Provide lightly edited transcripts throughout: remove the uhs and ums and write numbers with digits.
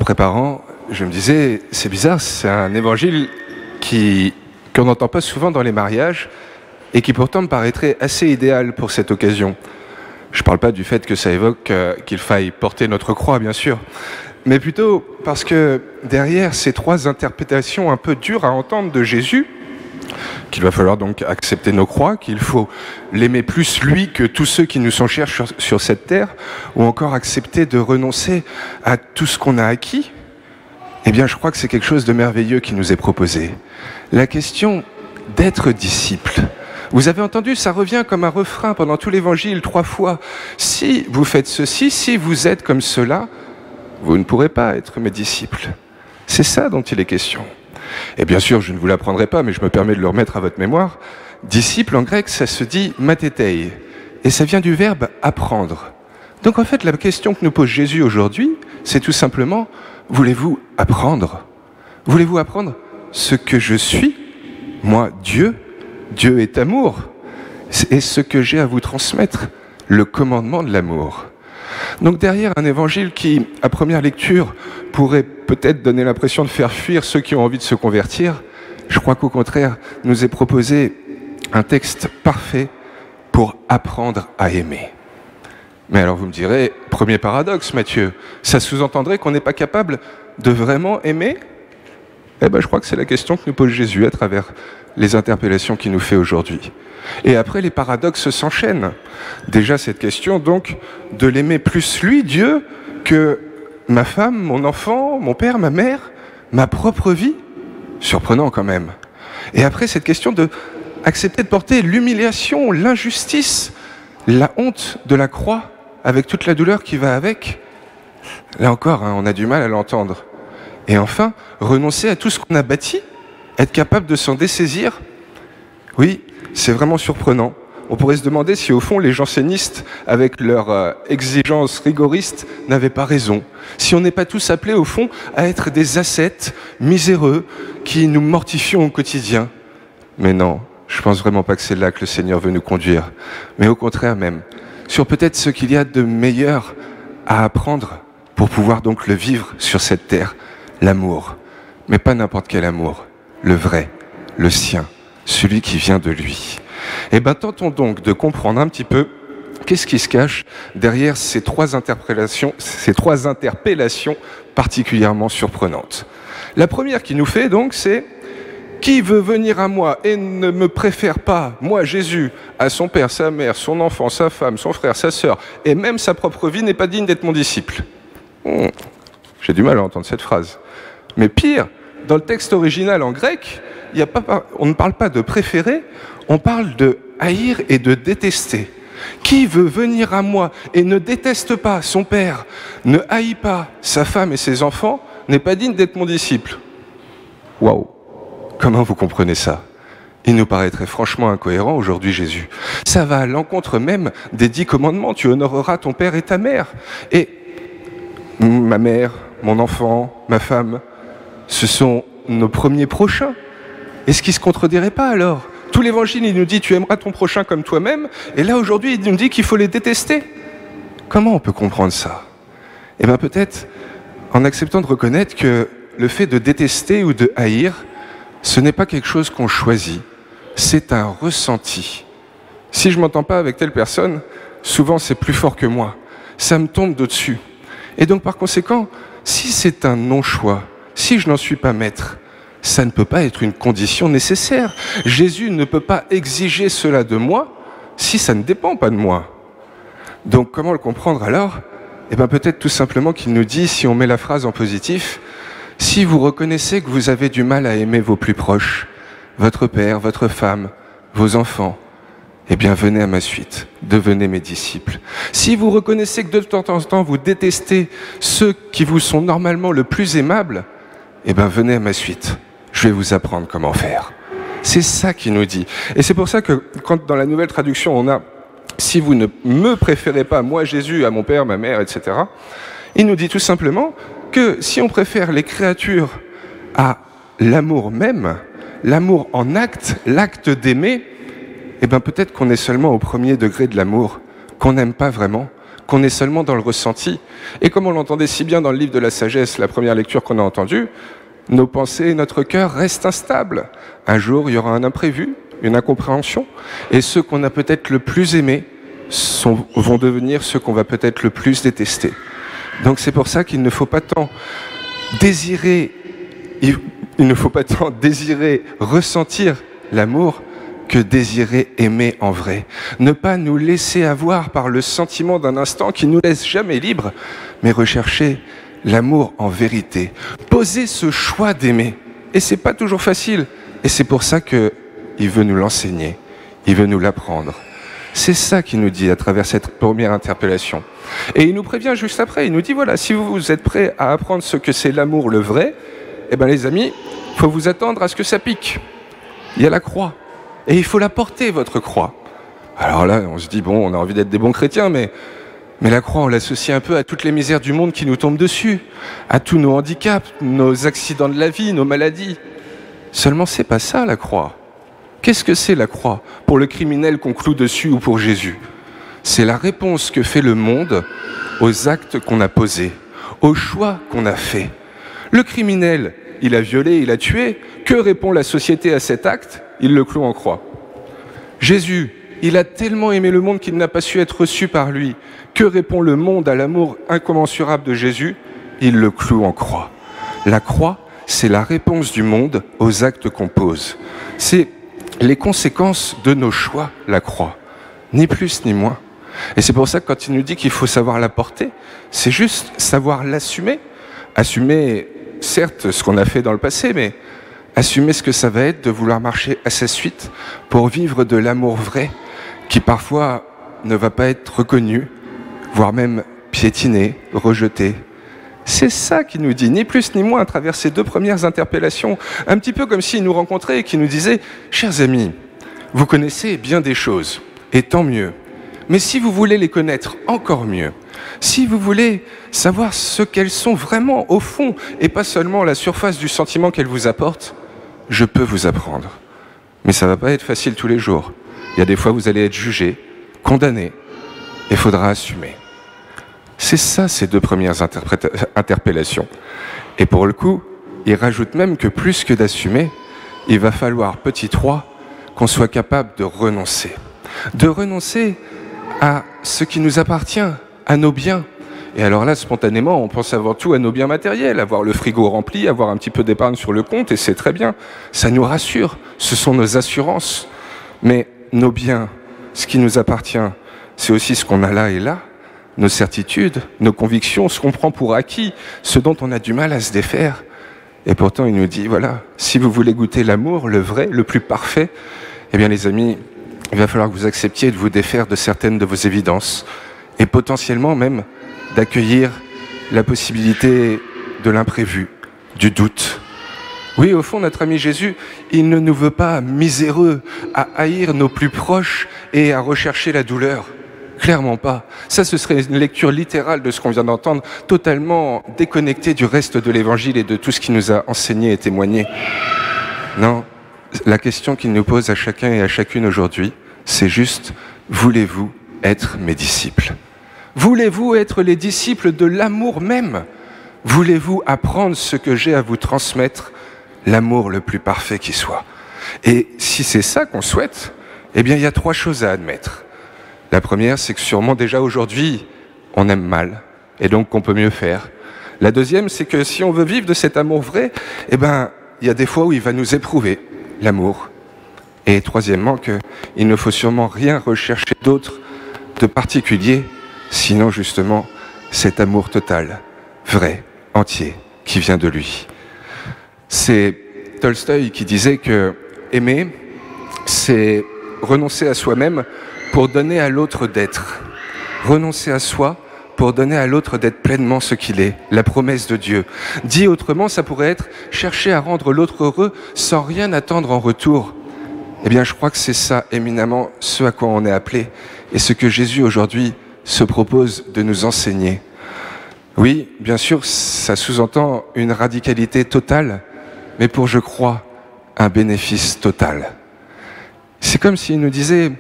préparant, je me disais, c'est bizarre, c'est un évangile qu'on n'entend pas souvent dans les mariages et qui pourtant me paraîtrait assez idéal pour cette occasion. Je ne parle pas du fait que ça évoque qu'il faille porter notre croix, bien sûr, mais plutôt parce que derrière ces trois interprétations un peu dures à entendre de Jésus, qu'il va falloir donc accepter nos croix, qu'il faut l'aimer plus lui que tous ceux qui nous sont chers sur cette terre, ou encore accepter de renoncer à tout ce qu'on a acquis, eh bien je crois que c'est quelque chose de merveilleux qui nous est proposé. La question d'être disciple. Vous avez entendu, ça revient comme un refrain pendant tout l'évangile 3 fois. Si vous faites ceci, si vous êtes comme cela, vous ne pourrez pas être mes disciples. C'est ça dont il est question. Et bien sûr, je ne vous l'apprendrai pas, mais je me permets de le remettre à votre mémoire. Disciple, en grec, ça se dit matétei, et ça vient du verbe apprendre. Donc en fait, la question que nous pose Jésus aujourd'hui, c'est tout simplement, voulez-vous apprendre? Voulez-vous apprendre ce que je suis? Moi, Dieu est amour, et ce que j'ai à vous transmettre, le commandement de l'amour. Donc derrière un évangile qui, à première lecture, pourrait peut-être donner l'impression de faire fuir ceux qui ont envie de se convertir, je crois qu'au contraire, nous est proposé un texte parfait pour apprendre à aimer. Mais alors vous me direz, premier paradoxe Matthieu, ça sous-entendrait qu'on n'est pas capable de vraiment aimer? Eh bien je crois que c'est la question que nous pose Jésus à travers les interpellations qu'il nous fait aujourd'hui. Et après, les paradoxes s'enchaînent. Déjà, cette question, donc, de l'aimer plus lui, Dieu, que ma femme, mon enfant, mon père, ma mère, ma propre vie. Surprenant quand même. Et après, cette question de accepter de porter l'humiliation, l'injustice, la honte de la croix, avec toute la douleur qui va avec. Là encore, on a du mal à l'entendre. Et enfin, renoncer à tout ce qu'on a bâti, être capable de s'en dessaisir. Oui, c'est vraiment surprenant. On pourrait se demander si au fond les jansénistes, avec leurs exigences rigoristes, n'avaient pas raison. Si on n'est pas tous appelés au fond à être des ascètes miséreux qui nous mortifions au quotidien. Mais non, je pense vraiment pas que c'est là que le Seigneur veut nous conduire. Mais au contraire même, sur peut-être ce qu'il y a de meilleur à apprendre pour pouvoir donc le vivre sur cette terre, l'amour. Mais pas n'importe quel amour, le vrai, le sien. Celui qui vient de lui. Eh bien, tentons donc de comprendre un petit peu qu'est-ce qui se cache derrière ces trois interpellations particulièrement surprenantes. La première qui nous fait donc, c'est « Qui veut venir à moi et ne me préfère pas, moi Jésus, à son père, sa mère, son enfant, sa femme, son frère, sa sœur, et même sa propre vie n'est pas digne d'être mon disciple ». J'ai du mal à entendre cette phrase. Mais pire, dans le texte original en grec, on ne parle pas de préférer, on parle de haïr et de détester. Qui veut venir à moi et ne déteste pas son père, ne haït pas sa femme et ses enfants, n'est pas digne d'être mon disciple. Waouh! Comment vous comprenez ça? Il nous paraîtrait franchement incohérent aujourd'hui, Jésus. Ça va à l'encontre même des 10 commandements. Tu honoreras ton père et ta mère. Et ma mère, mon enfant, ma femme, ce sont nos premiers prochains. Est-ce qu'il ne se contredirait pas alors? Tout l'évangile, il nous dit tu aimeras ton prochain comme toi-même, et là aujourd'hui, il nous dit qu'il faut les détester. Comment on peut comprendre ça? Eh bien peut-être en acceptant de reconnaître que le fait de détester ou de haïr, ce n'est pas quelque chose qu'on choisit, c'est un ressenti. Si je ne m'entends pas avec telle personne, souvent c'est plus fort que moi, ça me tombe d'au-dessus. Et donc par conséquent, si c'est un non-choix, si je n'en suis pas maître, ça ne peut pas être une condition nécessaire. Jésus ne peut pas exiger cela de moi si ça ne dépend pas de moi. Donc comment le comprendre alors? Eh bien peut-être tout simplement qu'il nous dit, si on met la phrase en positif, si vous reconnaissez que vous avez du mal à aimer vos plus proches, votre père, votre femme, vos enfants, eh bien venez à ma suite, devenez mes disciples. Si vous reconnaissez que de temps en temps vous détestez ceux qui vous sont normalement le plus aimables, eh bien venez à ma suite. Je vais vous apprendre comment faire. C'est ça qu'il nous dit. Et c'est pour ça que quand dans la nouvelle traduction on a « si vous ne me préférez pas, moi Jésus, à mon père, ma mère, etc. » il nous dit tout simplement que si on préfère les créatures à l'amour même, l'amour en acte, l'acte d'aimer, eh bien peut-être qu'on est seulement au premier degré de l'amour, qu'on n'aime pas vraiment, qu'on est seulement dans le ressenti. Et comme on l'entendait si bien dans le livre de la sagesse, la première lecture qu'on a entendue, nos pensées et notre cœur restent instables. Un jour, il y aura un imprévu, une incompréhension, et ceux qu'on a peut-être le plus aimés vont devenir ceux qu'on va peut-être le plus détester. Donc c'est pour ça qu'il ne faut pas tant désirer, ressentir l'amour que désirer aimer en vrai. Ne pas nous laisser avoir par le sentiment d'un instant qui nous laisse jamais libres, mais rechercher l'amour en vérité. Poser ce choix d'aimer. Et c'est pas toujours facile. Et c'est pour ça qu'il veut nous l'enseigner. Il veut nous l'apprendre. C'est ça qu'il nous dit à travers cette première interpellation. Et il nous prévient juste après. Il nous dit, voilà, si vous êtes prêts à apprendre ce que c'est l'amour, le vrai, eh bien les amis, il faut vous attendre à ce que ça pique. Il y a la croix. Et il faut la porter, votre croix. Alors là, on se dit, bon, on a envie d'être des bons chrétiens, mais la croix, on l'associe un peu à toutes les misères du monde qui nous tombent dessus, à tous nos handicaps, nos accidents de la vie, nos maladies. Seulement, c'est pas ça, la croix. Qu'est-ce que c'est, la croix, pour le criminel qu'on cloue dessus ou pour Jésus? C'est la réponse que fait le monde aux actes qu'on a posés, aux choix qu'on a faits. Le criminel, il a violé, il a tué. Que répond la société à cet acte? Il le cloue en croix. Jésus, il a tellement aimé le monde qu'il n'a pas su être reçu par lui. Que répond le monde à l'amour incommensurable de Jésus? Il le cloue en croix. La croix, c'est la réponse du monde aux actes qu'on pose. C'est les conséquences de nos choix, la croix. Ni plus ni moins. Et c'est pour ça que quand il nous dit qu'il faut savoir la porter, c'est juste savoir l'assumer. Assumer, certes, ce qu'on a fait dans le passé, mais assumer ce que ça va être de vouloir marcher à sa suite pour vivre de l'amour vrai, qui parfois ne va pas être reconnu, voire même piétiné, rejeté. C'est ça qu'il nous dit, ni plus ni moins, à travers ces deux premières interpellations. Un petit peu comme s'il nous rencontrait et qu'il nous disait « Chers amis, vous connaissez bien des choses, et tant mieux. Mais si vous voulez les connaître encore mieux, si vous voulez savoir ce qu'elles sont vraiment au fond, et pas seulement la surface du sentiment qu'elles vous apportent, je peux vous apprendre. Mais ça ne va pas être facile tous les jours. Il y a des fois où vous allez être jugé, condamné, et il faudra assumer. » C'est ça, ces deux premières interpellations. Et pour le coup, il rajoute même que plus que d'assumer, il va falloir, petit 3, qu'on soit capable de renoncer. De renoncer à ce qui nous appartient, à nos biens. Et alors là, spontanément, on pense avant tout à nos biens matériels, avoir le frigo rempli, avoir un petit peu d'épargne sur le compte, et c'est très bien. Ça nous rassure, ce sont nos assurances. Mais nos biens, ce qui nous appartient, c'est aussi ce qu'on a là et là, nos certitudes, nos convictions, ce qu'on prend pour acquis, ce dont on a du mal à se défaire. Et pourtant, il nous dit, voilà, si vous voulez goûter l'amour, le vrai, le plus parfait, eh bien les amis, il va falloir que vous acceptiez de vous défaire de certaines de vos évidences, et potentiellement même d'accueillir la possibilité de l'imprévu, du doute. Oui, au fond, notre ami Jésus, il ne nous veut pas miséreux, à haïr nos plus proches et à rechercher la douleur. Clairement pas. Ça, ce serait une lecture littérale de ce qu'on vient d'entendre, totalement déconnectée du reste de l'Évangile et de tout ce qu'il nous a enseigné et témoigné. Non, la question qu'il nous pose à chacun et à chacune aujourd'hui, c'est juste, voulez-vous être mes disciples? Voulez-vous être les disciples de l'amour même? Voulez-vous apprendre ce que j'ai à vous transmettre, l'amour le plus parfait qui soit? Et si c'est ça qu'on souhaite, eh bien il y a 3 choses à admettre. La première, c'est que sûrement déjà aujourd'hui, on aime mal, et donc qu'on peut mieux faire. La deuxième, c'est que si on veut vivre de cet amour vrai, eh ben, il y a des fois où il va nous éprouver, l'amour. Et troisièmement, qu'il ne faut sûrement rien rechercher d'autre, de particulier, sinon justement cet amour total, vrai, entier, qui vient de lui. C'est Tolstoï qui disait que aimer, c'est renoncer à soi-même pour donner à l'autre d'être. Renoncer à soi pour donner à l'autre d'être pleinement ce qu'il est, la promesse de Dieu. Dit autrement, ça pourrait être chercher à rendre l'autre heureux sans rien attendre en retour. Eh bien, je crois que c'est ça, éminemment, ce à quoi on est appelé et ce que Jésus, aujourd'hui, se propose de nous enseigner. Oui, bien sûr, ça sous-entend une radicalité totale, mais pour, je crois, un bénéfice total. C'est comme s'il nous disait,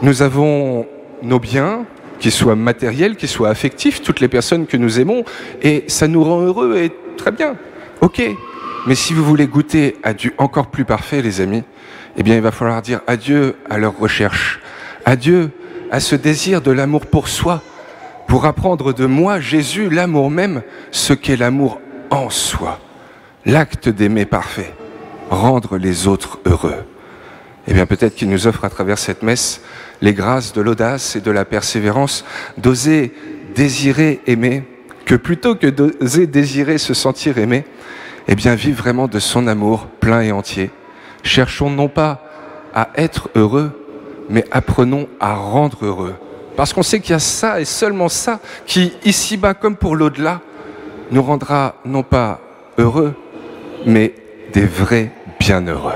nous avons nos biens, qu'il soit matériel, qu'il soit affectif, toutes les personnes que nous aimons, et ça nous rend heureux, et très bien, ok. Mais si vous voulez goûter à du encore plus parfait, les amis, eh bien il va falloir dire adieu à leur recherche, adieu à ce désir de l'amour pour soi, pour apprendre de moi, Jésus, l'amour même, ce qu'est l'amour en soi, l'acte d'aimer parfait, rendre les autres heureux. Eh bien peut-être qu'il nous offre à travers cette messe les grâces de l'audace et de la persévérance, d'oser désirer aimer, que plutôt que d'oser désirer se sentir aimé, eh bien vivre vraiment de son amour plein et entier. Cherchons non pas à être heureux, mais apprenons à rendre heureux. Parce qu'on sait qu'il y a ça et seulement ça qui, ici-bas comme pour l'au-delà, nous rendra non pas heureux, mais des vrais bienheureux.